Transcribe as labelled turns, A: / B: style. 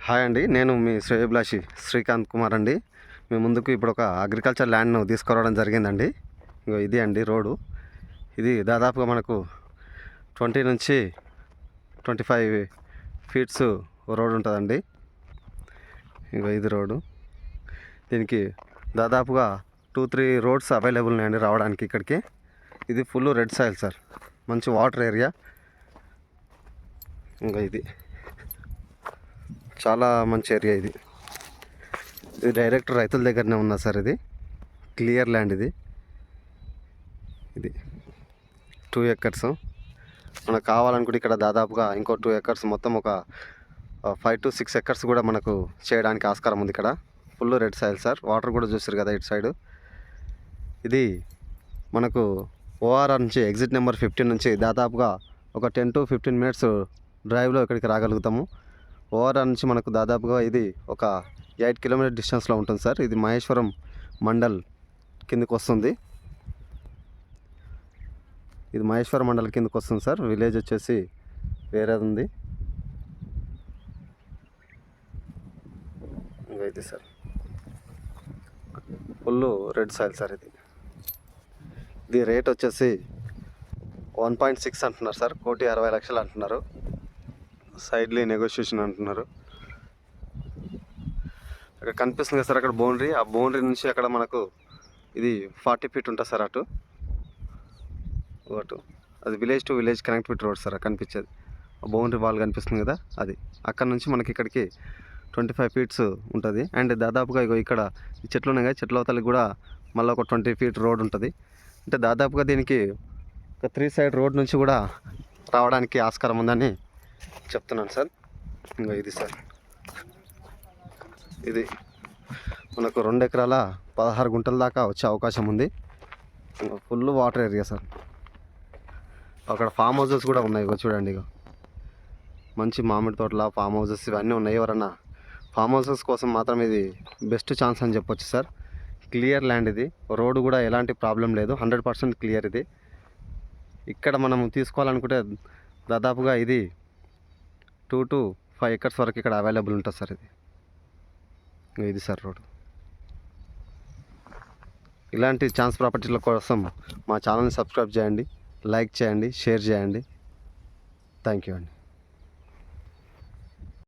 A: Hi అండి, నేను మీ శ్రేయోభిలాషి శ్రీకాంత్ కుమార్ అండి. మీ ముందుకు ఇప్పుడు ఒక అగ్రికల్చర్ ల్యాండ్ను తీసుకురావడం జరిగిందండి. ఇంకో ఇది అండి రోడ్డు. ఇది దాదాపుగా మనకు 20 నుంచి 25 ఫీట్స్ రోడ్ ఉంటుందండి. ఇంకో ఇది రోడ్డు. దీనికి దాదాపుగా 2-3 రోడ్స్ అవైలబుల్ ఉన్నాయండి రావడానికి ఇక్కడికి. ఇది ఫుల్ రెడ్ సాయిల్ సార్, మంచి వాటర్ ఏరియా. ఇంకా ఇది చాలా మంచి ఏరియా. ఇది డైరెక్ట్ రైతుల దగ్గరనే ఉన్నా సార్. ఇది క్లియర్ ల్యాండ్. ఇది 2 ఎకర్స్. మనకు కావాలనుకుంటే ఇక్కడ దాదాపుగా ఇంకో 2 ఎకర్స్, మొత్తం ఒక 5 to 6 ఎకర్స్ కూడా మనకు చేయడానికి ఆస్కారం ఉంది. ఇక్కడ full red soil sir. Water కూడా చూసారు కదా ఇటు సైడు. ఇది మనకు ఓఆర్ఆర్ నుంచి ఎగ్జిట్ నెంబర్ 15 నుంచి దాదాపుగా ఒక 10 to 15 మినిట్స్ డ్రైవ్లో ఇక్కడికి రాగలుగుతాము. ఓఆర్ఆర్ నుంచి మనకు దాదాపుగా ఇది ఒక 8 కిలోమీటర్ డిస్టెన్స్లో ఉంటుంది సార్. ఇది మహేశ్వరం మండల్ కిందకు వస్తుంది. ఇది మహేశ్వరం మండల్ కిందకు వస్తుంది సార్. విలేజ్ వచ్చేసి వేరేది ఉంది. ఇంకా ఇది sir full red soil sir. ఇది రేట్ వచ్చేసి 1.6 అంటున్నారు సార్. 1,60,00,000 అంటున్నారు. సైడ్లీ నెగోషియేషన్ అంటున్నారు. అక్కడ కనిపిస్తుంది కదా సార్, అక్కడ బౌండరీ. ఆ బౌండరీ నుంచి అక్కడ మనకు ఇది 40 feet ఉంటుంది సార్. అటు అది village to village connectivity road sir. కనిపించేది ఆ బౌండరీ వాల్ కనిపిస్తుంది కదా, అది అక్కడ నుంచి మనకి ఇక్కడికి 25 feet ఉంటుంది. అండ్ దాదాపుగా ఇక్కడ ఈ చెట్లు ఉన్నాయి కదా, చెట్ల అవతలకి కూడా మళ్ళీ ఒక 20 feet రోడ్ ఉంటుంది. అంటే దాదాపుగా దీనికి ఒక 3 side రోడ్ నుంచి కూడా రావడానికి ఆస్కారం ఉందని చెప్తున్నాను సార్. ఇంకా ఇది సార్, ఇది మనకు 2 ఎకరాల 16 గుంటల దాకా వచ్చే అవకాశం ఉంది. Full water area sir. అక్కడ ఫామ్ హౌసెస్ కూడా ఉన్నాయి. చూడండి, మంచి మామిడి తోటల ఫామ్ హౌసెస్ ఇవన్నీ ఉన్నాయి. ఎవరన్నా ఫామ్ హౌసెస్ కోసం మాత్రం ఇది బెస్ట్ ఛాన్స్ అని చెప్పొచ్చు సార్. Clear land. ఇది రోడ్డు కూడా ఎలాంటి ప్రాబ్లం లేదు, 100% క్లియర్. ఇది ఇక్కడ మనం తీసుకోవాలనుకుంటే దాదాపుగా ఇది 2 to 5 ఎకర్స్ వరకు ఇక్కడ అవైలబుల్ ఉంటుంది సార్. ఇది సార్ రోడ్. ఇలాంటి ఛాన్స్ ప్రాపర్టీల కోసం మా ఛానల్ని సబ్స్క్రైబ్ చేయండి, లైక్ చేయండి, షేర్ చేయండి. థ్యాంక్ యూ అండి.